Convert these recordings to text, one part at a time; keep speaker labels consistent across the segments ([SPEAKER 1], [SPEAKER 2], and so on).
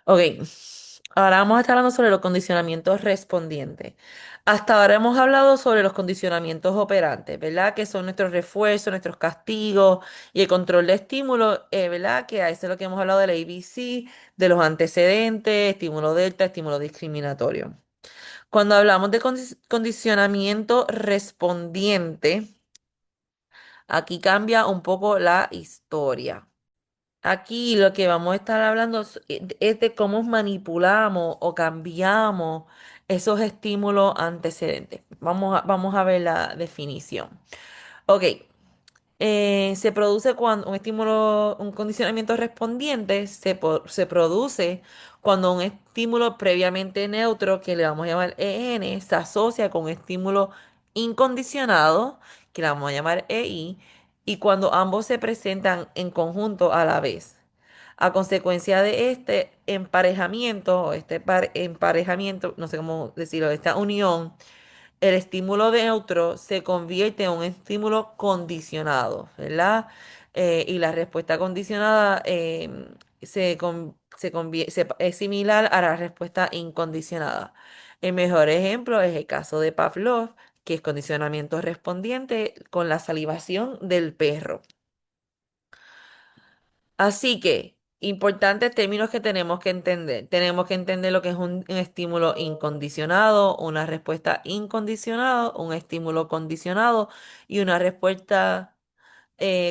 [SPEAKER 1] Ok, ahora vamos a estar hablando sobre los condicionamientos respondientes. Hasta ahora hemos hablado sobre los condicionamientos operantes, ¿verdad? Que son nuestros refuerzos, nuestros castigos y el control de estímulos, ¿verdad? Que a eso es lo que hemos hablado del ABC, de los antecedentes, estímulo delta, estímulo discriminatorio. Cuando hablamos de condicionamiento respondiente, aquí cambia un poco la historia. Aquí lo que vamos a estar hablando es de cómo manipulamos o cambiamos esos estímulos antecedentes. Vamos a ver la definición. Ok, se produce cuando un estímulo, un condicionamiento respondiente se produce cuando un estímulo previamente neutro, que le vamos a llamar EN, se asocia con un estímulo incondicionado, que le vamos a llamar EI, y cuando ambos se presentan en conjunto a la vez. A consecuencia de este emparejamiento, o emparejamiento, no sé cómo decirlo, esta unión, el estímulo neutro se convierte en un estímulo condicionado, ¿verdad? Y la respuesta condicionada es similar a la respuesta incondicionada. El mejor ejemplo es el caso de Pavlov, que es condicionamiento respondiente con la salivación del perro. Así que, importantes términos que tenemos que entender. Tenemos que entender lo que es un estímulo incondicionado, una respuesta incondicionada, un estímulo condicionado y una respuesta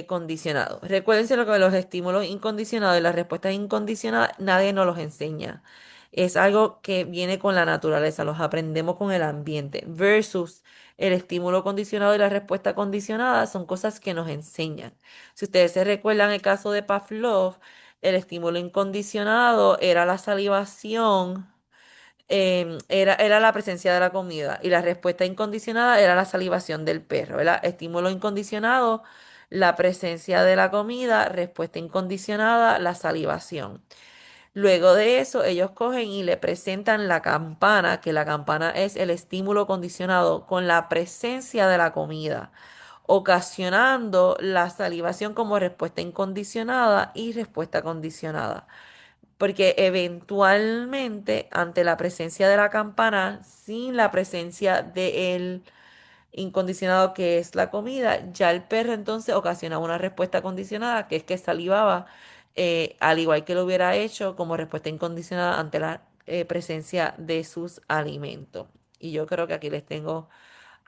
[SPEAKER 1] condicionado. Recuérdense lo que los estímulos incondicionados y las respuestas incondicionadas, nadie nos los enseña. Es algo que viene con la naturaleza, los aprendemos con el ambiente, versus el estímulo condicionado y la respuesta condicionada son cosas que nos enseñan. Si ustedes se recuerdan el caso de Pavlov, el estímulo incondicionado era la salivación, era la presencia de la comida y la respuesta incondicionada era la salivación del perro, ¿verdad? Estímulo incondicionado, la presencia de la comida, respuesta incondicionada, la salivación. Luego de eso, ellos cogen y le presentan la campana, que la campana es el estímulo condicionado con la presencia de la comida, ocasionando la salivación como respuesta incondicionada y respuesta condicionada. Porque eventualmente, ante la presencia de la campana, sin la presencia del incondicionado que es la comida, ya el perro entonces ocasiona una respuesta condicionada, que es que salivaba, al igual que lo hubiera hecho como respuesta incondicionada ante la presencia de sus alimentos. Y yo creo que aquí les tengo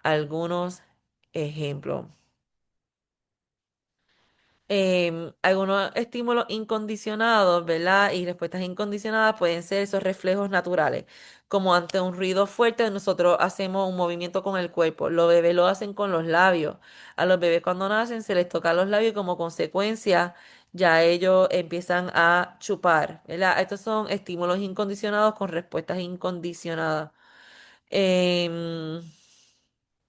[SPEAKER 1] algunos ejemplos. Algunos estímulos incondicionados, ¿verdad? Y respuestas incondicionadas pueden ser esos reflejos naturales, como ante un ruido fuerte, nosotros hacemos un movimiento con el cuerpo. Los bebés lo hacen con los labios. A los bebés cuando nacen se les toca los labios y como consecuencia ya ellos empiezan a chupar, ¿verdad? Estos son estímulos incondicionados con respuestas incondicionadas. Em,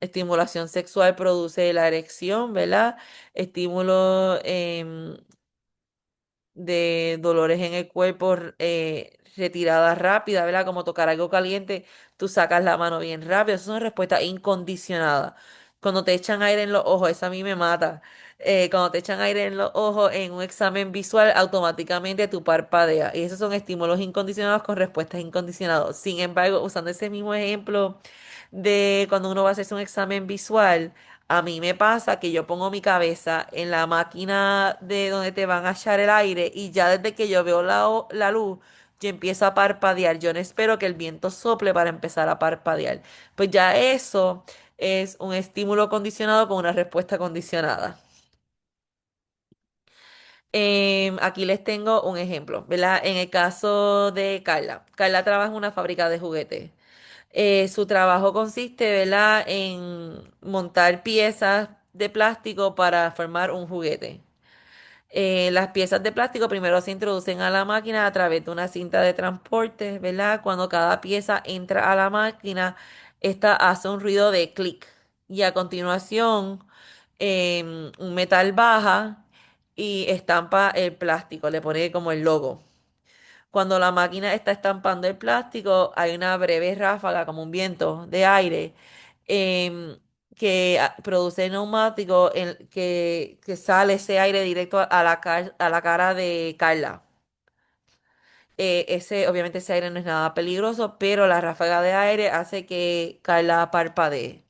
[SPEAKER 1] Estimulación sexual produce la erección, ¿verdad? Estímulo de dolores en el cuerpo, retirada rápida, ¿verdad? Como tocar algo caliente, tú sacas la mano bien rápido. Eso es una respuesta incondicionada. Cuando te echan aire en los ojos, eso a mí me mata. Cuando te echan aire en los ojos en un examen visual, automáticamente tú parpadeas. Y esos son estímulos incondicionados con respuestas incondicionadas. Sin embargo, usando ese mismo ejemplo de cuando uno va a hacerse un examen visual, a mí me pasa que yo pongo mi cabeza en la máquina de donde te van a echar el aire y ya desde que yo veo la luz, yo empiezo a parpadear. Yo no espero que el viento sople para empezar a parpadear. Pues ya eso es un estímulo condicionado con una respuesta condicionada. Aquí les tengo un ejemplo, ¿verdad? En el caso de Carla. Carla trabaja en una fábrica de juguetes. Su trabajo consiste, ¿verdad?, en montar piezas de plástico para formar un juguete. Las piezas de plástico primero se introducen a la máquina a través de una cinta de transporte, ¿verdad? Cuando cada pieza entra a la máquina, esta hace un ruido de clic y a continuación un metal baja y estampa el plástico, le pone como el logo. Cuando la máquina está estampando el plástico, hay una breve ráfaga, como un viento de aire, em, que produce neumático que sale ese aire directo a la cara de Carla. Obviamente ese aire no es nada peligroso, pero la ráfaga de aire hace que Carla parpadee.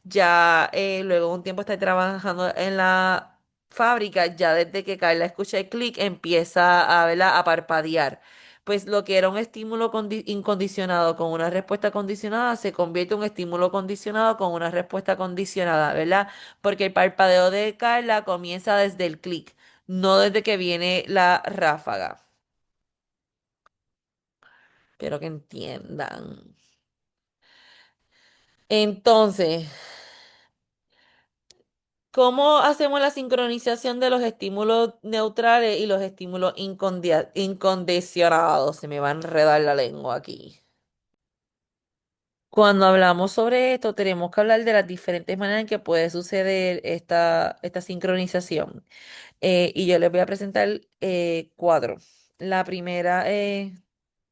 [SPEAKER 1] Ya luego de un tiempo está trabajando en la fábrica, ya desde que Carla escucha el clic empieza a, ¿verdad?, a parpadear. Pues lo que era un estímulo incondicionado con una respuesta condicionada se convierte en un estímulo condicionado con una respuesta condicionada, ¿verdad? Porque el parpadeo de Carla comienza desde el clic, no desde que viene la ráfaga. Espero que entiendan. Entonces, ¿cómo hacemos la sincronización de los estímulos neutrales y los estímulos incondicionados? Se me va a enredar la lengua aquí. Cuando hablamos sobre esto, tenemos que hablar de las diferentes maneras en que puede suceder esta sincronización. Y yo les voy a presentar cuatro. La primera,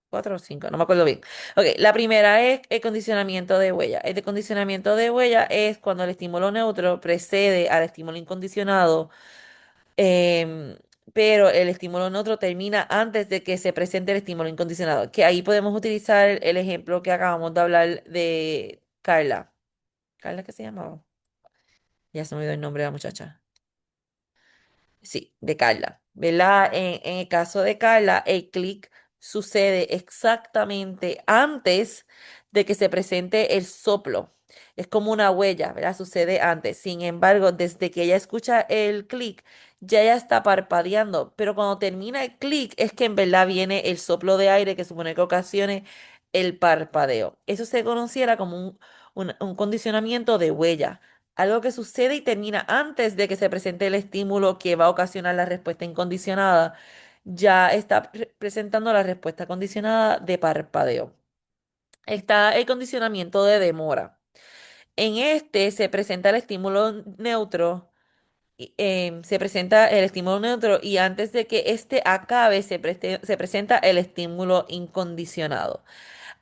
[SPEAKER 1] cuatro o cinco, no me acuerdo bien. Ok, la primera es el condicionamiento de huella. El de condicionamiento de huella es cuando el estímulo neutro precede al estímulo incondicionado, em, pero el estímulo neutro termina antes de que se presente el estímulo incondicionado. Que ahí podemos utilizar el ejemplo que acabamos de hablar de Carla. ¿Carla qué se llamaba? Ya se me olvidó el nombre de la muchacha. Sí, de Carla, ¿verdad? En el caso de Carla, el clic sucede exactamente antes de que se presente el soplo. Es como una huella, ¿verdad? Sucede antes. Sin embargo, desde que ella escucha el clic, ya ella está parpadeando. Pero cuando termina el clic, es que en verdad viene el soplo de aire que supone que ocasione el parpadeo. Eso se conociera como un condicionamiento de huella. Algo que sucede y termina antes de que se presente el estímulo que va a ocasionar la respuesta incondicionada, ya está presentando la respuesta condicionada de parpadeo. Está el condicionamiento de demora. En este se presenta el estímulo neutro, se presenta el estímulo neutro y antes de que este acabe se presenta el estímulo incondicionado.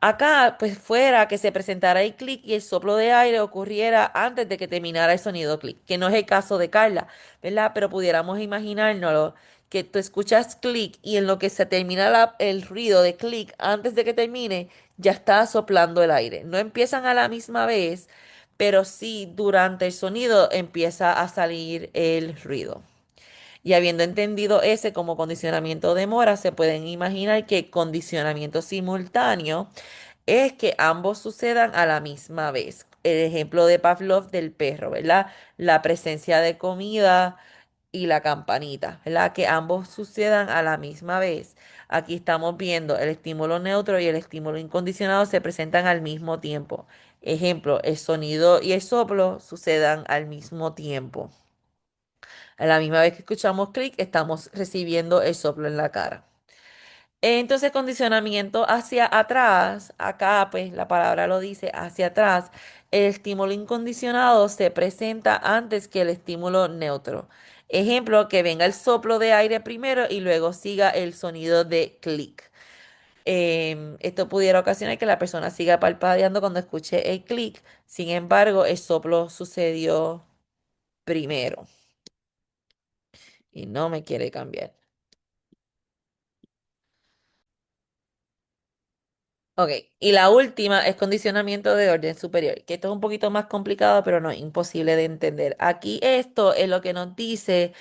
[SPEAKER 1] Acá, pues fuera que se presentara el clic y el soplo de aire ocurriera antes de que terminara el sonido clic, que no es el caso de Carla, ¿verdad? Pero pudiéramos imaginárnoslo, que tú escuchas clic y en lo que se termina el ruido de clic, antes de que termine, ya está soplando el aire. No empiezan a la misma vez, pero sí durante el sonido empieza a salir el ruido. Y habiendo entendido ese como condicionamiento de mora, se pueden imaginar que condicionamiento simultáneo es que ambos sucedan a la misma vez. El ejemplo de Pavlov del perro, ¿verdad? La presencia de comida y la campanita, ¿verdad? Que ambos sucedan a la misma vez. Aquí estamos viendo el estímulo neutro y el estímulo incondicionado se presentan al mismo tiempo. Ejemplo, el sonido y el soplo sucedan al mismo tiempo. A la misma vez que escuchamos clic, estamos recibiendo el soplo en la cara. Entonces, condicionamiento hacia atrás, acá pues la palabra lo dice, hacia atrás, el estímulo incondicionado se presenta antes que el estímulo neutro. Ejemplo, que venga el soplo de aire primero y luego siga el sonido de clic. Esto pudiera ocasionar que la persona siga parpadeando cuando escuche el clic. Sin embargo, el soplo sucedió primero y no me quiere cambiar. Ok, y la última es condicionamiento de orden superior, que esto es un poquito más complicado, pero no es imposible de entender. Aquí esto es lo que nos dice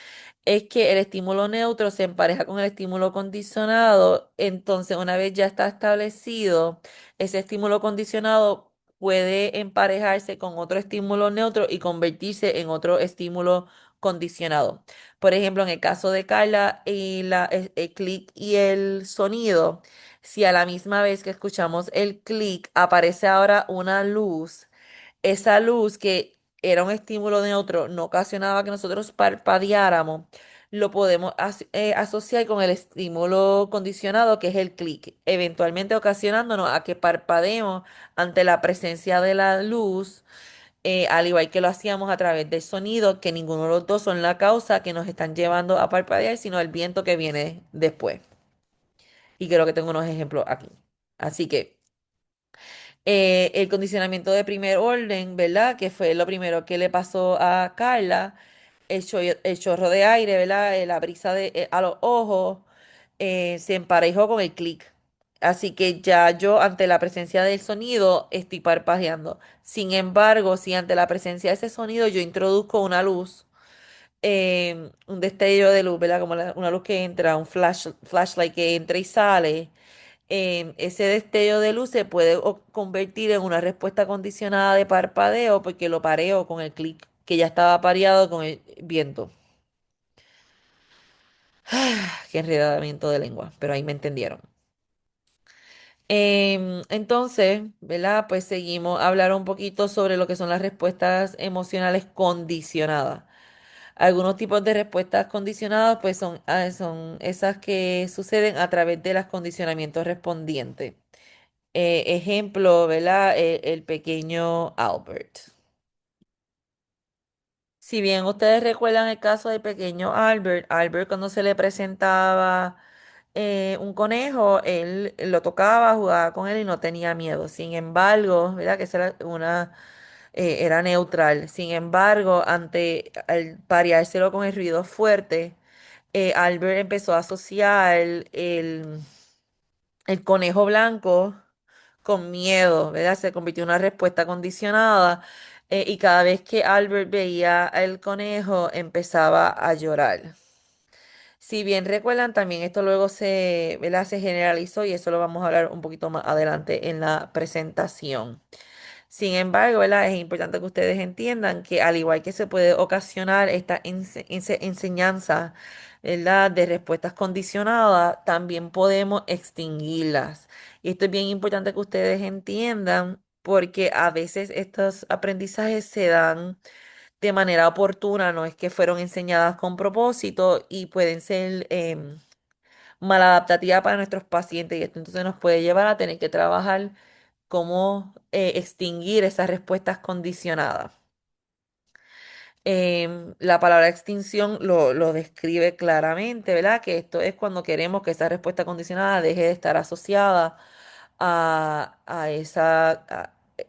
[SPEAKER 1] es que el estímulo neutro se empareja con el estímulo condicionado, entonces una vez ya está establecido, ese estímulo condicionado puede emparejarse con otro estímulo neutro y convertirse en otro estímulo condicionado. Por ejemplo, en el caso de Carla y el clic y el sonido. Si a la misma vez que escuchamos el clic aparece ahora una luz, esa luz que era un estímulo neutro no ocasionaba que nosotros parpadeáramos, lo podemos asociar con el estímulo condicionado que es el clic, eventualmente ocasionándonos a que parpadeemos ante la presencia de la luz, al igual que lo hacíamos a través del sonido, que ninguno de los dos son la causa que nos están llevando a parpadear, sino el viento que viene después. Y creo que tengo unos ejemplos aquí. Así que el condicionamiento de primer orden, ¿verdad? Que fue lo primero que le pasó a Carla, el chorro de aire, ¿verdad? La brisa a los ojos, se emparejó con el clic. Así que ya yo ante la presencia del sonido estoy parpadeando. Sin embargo, si ante la presencia de ese sonido yo introduzco una luz, un destello de luz, ¿verdad? Como una luz que entra, un flashlight que entra y sale, ese destello de luz se puede convertir en una respuesta condicionada de parpadeo porque lo pareo con el clic que ya estaba pareado con el viento. Qué enredamiento de lengua, pero ahí me entendieron. Entonces, ¿verdad? Pues seguimos a hablar un poquito sobre lo que son las respuestas emocionales condicionadas. Algunos tipos de respuestas condicionadas, pues son esas que suceden a través de los condicionamientos respondientes. Ejemplo, ¿verdad? El pequeño Albert. Si bien ustedes recuerdan el caso del pequeño Albert, Albert cuando se le presentaba un conejo, él lo tocaba, jugaba con él y no tenía miedo. Sin embargo, ¿verdad? Que esa era neutral. Sin embargo, ante al pareárselo con el ruido fuerte, Albert empezó a asociar el conejo blanco con miedo, ¿verdad? Se convirtió en una respuesta condicionada y cada vez que Albert veía al conejo empezaba a llorar. Si bien recuerdan, también esto luego ¿verdad? Se generalizó y eso lo vamos a hablar un poquito más adelante en la presentación. Sin embargo, ¿verdad? Es importante que ustedes entiendan que al igual que se puede ocasionar esta enseñanza, ¿verdad? De respuestas condicionadas, también podemos extinguirlas. Y esto es bien importante que ustedes entiendan porque a veces estos aprendizajes se dan de manera oportuna, no es que fueron enseñadas con propósito y pueden ser maladaptativas para nuestros pacientes y esto entonces nos puede llevar a tener que trabajar cómo extinguir esas respuestas condicionadas. La palabra extinción lo describe claramente, ¿verdad? Que esto es cuando queremos que esa respuesta condicionada deje de estar asociada a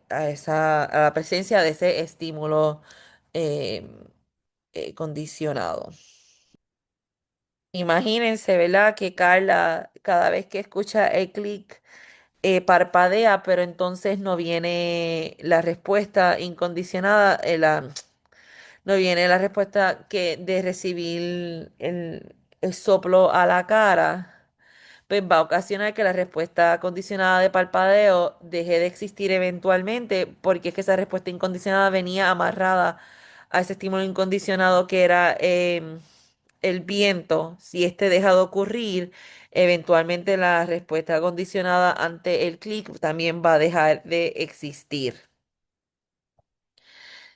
[SPEAKER 1] la presencia de ese estímulo em, condicionado. Imagínense, ¿verdad? Que Carla, cada vez que escucha el clic, parpadea, pero entonces no viene la respuesta incondicionada, no viene la respuesta que de recibir el soplo a la cara, pues va a ocasionar que la respuesta condicionada de parpadeo deje de existir eventualmente, porque es que esa respuesta incondicionada venía amarrada a ese estímulo incondicionado que era el viento. Si este deja de ocurrir, eventualmente la respuesta condicionada ante el clic también va a dejar de existir.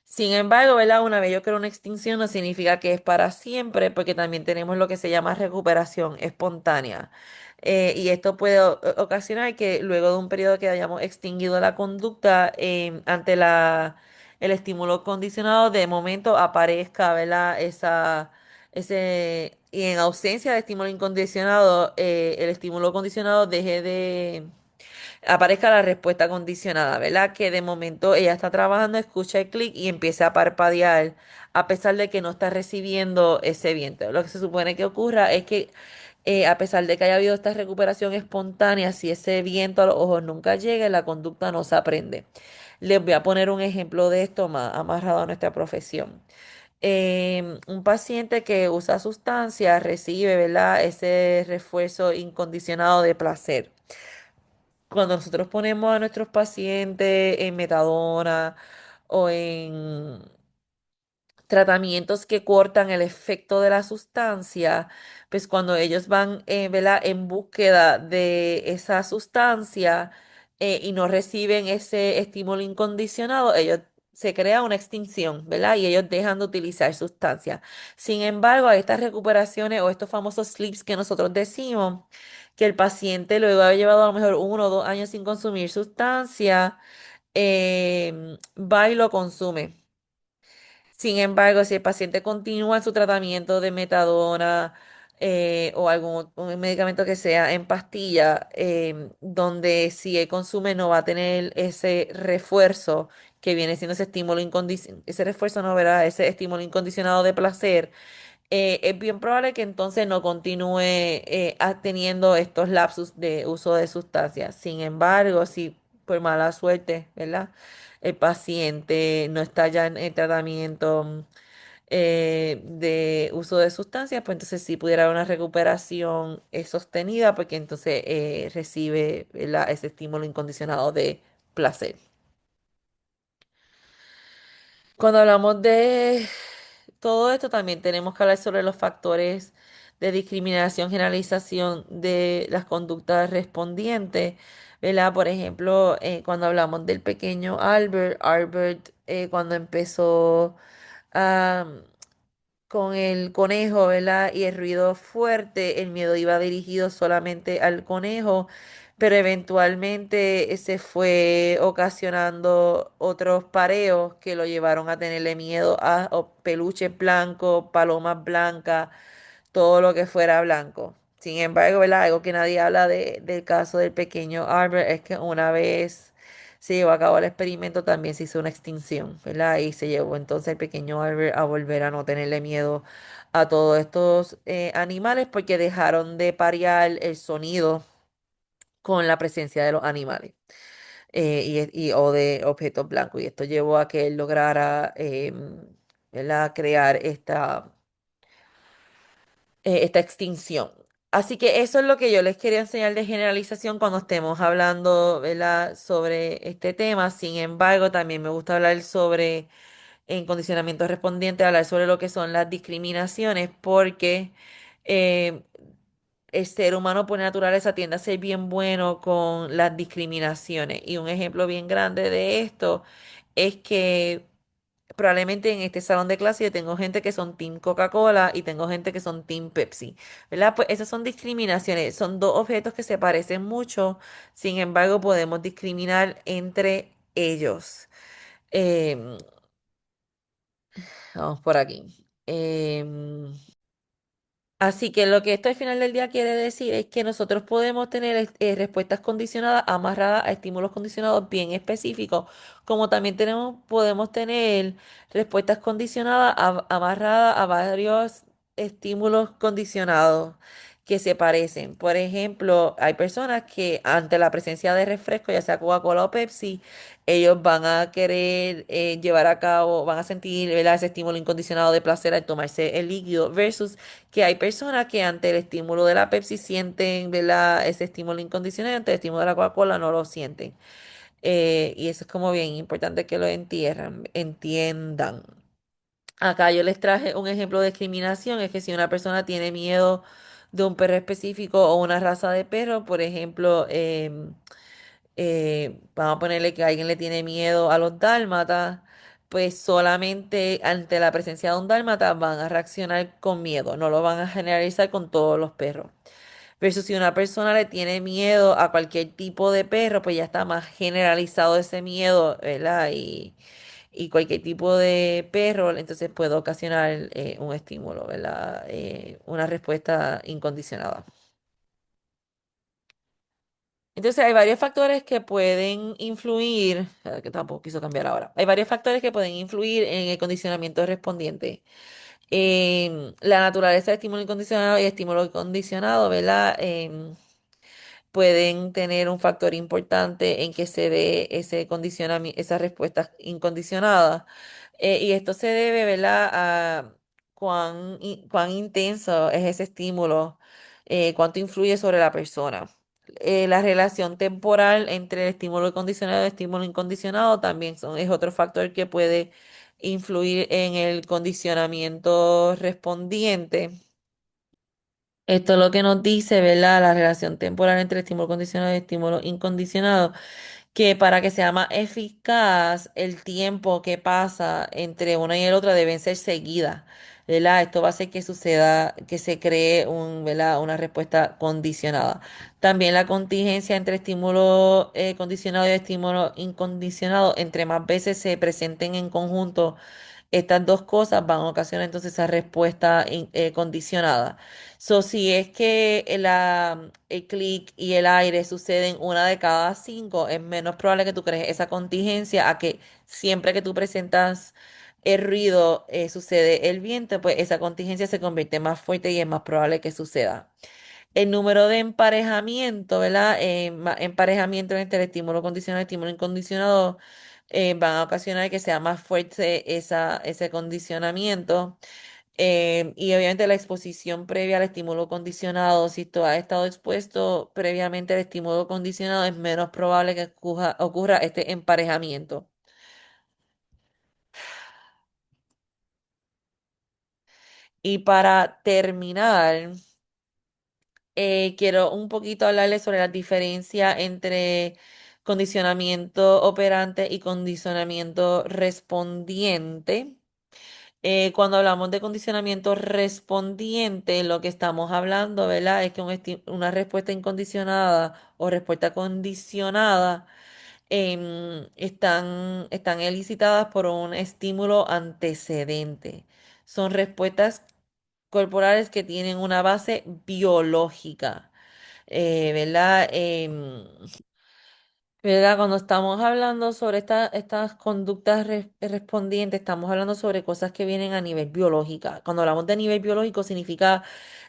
[SPEAKER 1] Sin embargo, ¿verdad? Una vez yo creo una extinción no significa que es para siempre, porque también tenemos lo que se llama recuperación espontánea. Y esto puede ocasionar que luego de un periodo que hayamos extinguido la conducta ante el estímulo condicionado, de momento aparezca, ¿verdad? Y en ausencia de estímulo incondicionado, el estímulo condicionado deje de aparezca la respuesta condicionada, ¿verdad? Que de momento ella está trabajando, escucha el clic y empieza a parpadear a pesar de que no está recibiendo ese viento. Lo que se supone que ocurra es que a pesar de que haya habido esta recuperación espontánea, si ese viento a los ojos nunca llega, la conducta no se aprende. Les voy a poner un ejemplo de esto más amarrado a nuestra profesión. Un paciente que usa sustancias recibe, ¿verdad? Ese refuerzo incondicionado de placer. Cuando nosotros ponemos a nuestros pacientes en metadona o en tratamientos que cortan el efecto de la sustancia, pues cuando ellos van, ¿verdad? En búsqueda de esa sustancia y no reciben ese estímulo incondicionado, ellos se crea una extinción, ¿verdad? Y ellos dejan de utilizar sustancias. Sin embargo, a estas recuperaciones o estos famosos sleeps que nosotros decimos, que el paciente luego de haber llevado a lo mejor 1 o 2 años sin consumir sustancia, va y lo consume. Sin embargo, si el paciente continúa en su tratamiento de metadona o algún un medicamento que sea en pastilla, donde si él consume no va a tener ese refuerzo que viene siendo ese estímulo incondicionado, ese refuerzo no verá ese estímulo incondicionado de placer, es bien probable que entonces no continúe teniendo estos lapsus de uso de sustancias. Sin embargo, si por mala suerte, ¿verdad? El paciente no está ya en el tratamiento de uso de sustancias, pues entonces sí pudiera haber una recuperación sostenida, porque entonces recibe, ¿verdad?, ese estímulo incondicionado de placer. Cuando hablamos de todo esto, también tenemos que hablar sobre los factores de discriminación, generalización de las conductas respondientes, ¿verdad? Por ejemplo, cuando hablamos del pequeño Albert, cuando empezó con el conejo, ¿verdad? Y el ruido fuerte, el miedo iba dirigido solamente al conejo, pero eventualmente se fue ocasionando otros pareos que lo llevaron a tenerle miedo a peluches blancos, palomas blancas, todo lo que fuera blanco. Sin embargo, ¿verdad? Algo que nadie habla del caso del pequeño Albert es que una vez se llevó a cabo el experimento, también se hizo una extinción, ¿verdad? Y se llevó entonces el pequeño Albert a volver a no tenerle miedo a todos estos animales porque dejaron de parear el sonido con la presencia de los animales o de objetos blancos. Y esto llevó a que él lograra, ¿verdad?, crear esta extinción. Así que eso es lo que yo les quería enseñar de generalización cuando estemos hablando, ¿verdad?, sobre este tema. Sin embargo, también me gusta hablar sobre en condicionamiento respondiente, hablar sobre lo que son las discriminaciones, porque eh, el ser humano por naturaleza tiende a ser bien bueno con las discriminaciones. Y un ejemplo bien grande de esto es que probablemente en este salón de clase yo tengo gente que son Team Coca-Cola y tengo gente que son Team Pepsi, ¿verdad? Pues esas son discriminaciones, son dos objetos que se parecen mucho, sin embargo podemos discriminar entre ellos. Em, Vamos por aquí. Así que lo que esto al final del día quiere decir es que nosotros podemos tener respuestas condicionadas amarradas a estímulos condicionados bien específicos, como también podemos tener respuestas condicionadas amarradas a varios estímulos condicionados que se parecen. Por ejemplo, hay personas que ante la presencia de refresco, ya sea Coca-Cola o Pepsi, ellos van a querer llevar a cabo, van a sentir, ¿verdad?, ese estímulo incondicionado de placer al tomarse el líquido versus que hay personas que ante el estímulo de la Pepsi sienten, ¿verdad?, ese estímulo incondicional, ante el estímulo de la Coca-Cola no lo sienten. Y eso es como bien importante que lo entiendan. Acá yo les traje un ejemplo de discriminación, es que si una persona tiene miedo de un perro específico o una raza de perro, por ejemplo, vamos a ponerle que alguien le tiene miedo a los dálmatas, pues solamente ante la presencia de un dálmata van a reaccionar con miedo, no lo van a generalizar con todos los perros. Versus si una persona le tiene miedo a cualquier tipo de perro, pues ya está más generalizado ese miedo, ¿verdad? Y cualquier tipo de perro, entonces puede ocasionar un estímulo, ¿verdad? Una respuesta incondicionada. Entonces hay varios factores que pueden influir, que tampoco quiso cambiar ahora, hay varios factores que pueden influir en el condicionamiento respondiente. La naturaleza de estímulo incondicionado y estímulo condicionado, ¿verdad? Pueden tener un factor importante en que se dé ese condicionamiento, esas respuestas incondicionadas. Y esto se debe, ¿verdad?, a cuán intenso es ese estímulo, cuánto influye sobre la persona. La relación temporal entre el estímulo condicionado y el estímulo incondicionado también es otro factor que puede influir en el condicionamiento respondiente. Esto es lo que nos dice, ¿verdad? La relación temporal entre estímulo condicionado y estímulo incondicionado, que para que sea más eficaz, el tiempo que pasa entre una y el otra deben ser seguidas, ¿verdad? Esto va a hacer que suceda, que se cree ¿verdad?, una respuesta condicionada. También la contingencia entre estímulo condicionado y estímulo incondicionado, entre más veces se presenten en conjunto, estas dos cosas van a ocasionar entonces esa respuesta condicionada. So, si es que el clic y el aire suceden una de cada cinco, es menos probable que tú crees esa contingencia a que siempre que tú presentas el ruido sucede el viento, pues esa contingencia se convierte más fuerte y es más probable que suceda. El número de emparejamiento, ¿verdad? Emparejamiento entre el estímulo condicionado y el estímulo incondicionado van a ocasionar que sea más fuerte ese condicionamiento. Y obviamente la exposición previa al estímulo condicionado, si tú has estado expuesto previamente al estímulo condicionado, es menos probable que ocurra este emparejamiento. Y para terminar, quiero un poquito hablarles sobre la diferencia entre condicionamiento operante y condicionamiento respondiente. Cuando hablamos de condicionamiento respondiente, lo que estamos hablando, ¿verdad? Es que una respuesta incondicionada o respuesta condicionada están elicitadas por un estímulo antecedente. Son respuestas corporales que tienen una base biológica, ¿verdad? ¿Verdad? Cuando estamos hablando sobre estas conductas respondientes, estamos hablando sobre cosas que vienen a nivel biológico. Cuando hablamos de nivel biológico, significa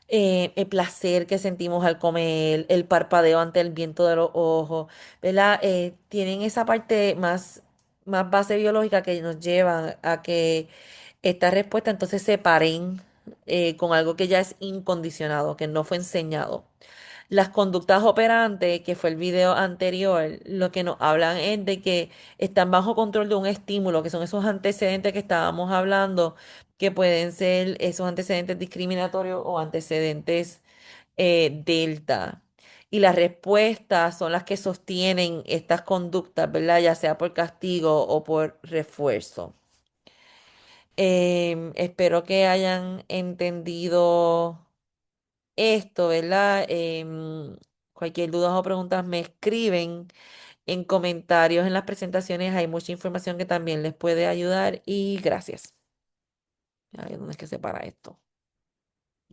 [SPEAKER 1] el placer que sentimos al comer, el parpadeo ante el viento de los ojos, ¿verdad? Tienen esa parte más base biológica que nos llevan a que esta respuesta entonces se paren con algo que ya es incondicionado, que no fue enseñado. Las conductas operantes, que fue el video anterior, lo que nos hablan es de que están bajo control de un estímulo, que son esos antecedentes que estábamos hablando, que pueden ser esos antecedentes discriminatorios o antecedentes delta. Y las respuestas son las que sostienen estas conductas, ¿verdad? Ya sea por castigo o por refuerzo. Espero que hayan entendido esto, ¿verdad? Cualquier duda o preguntas me escriben en comentarios en las presentaciones. Hay mucha información que también les puede ayudar y gracias. Ay, ¿dónde es que se para esto?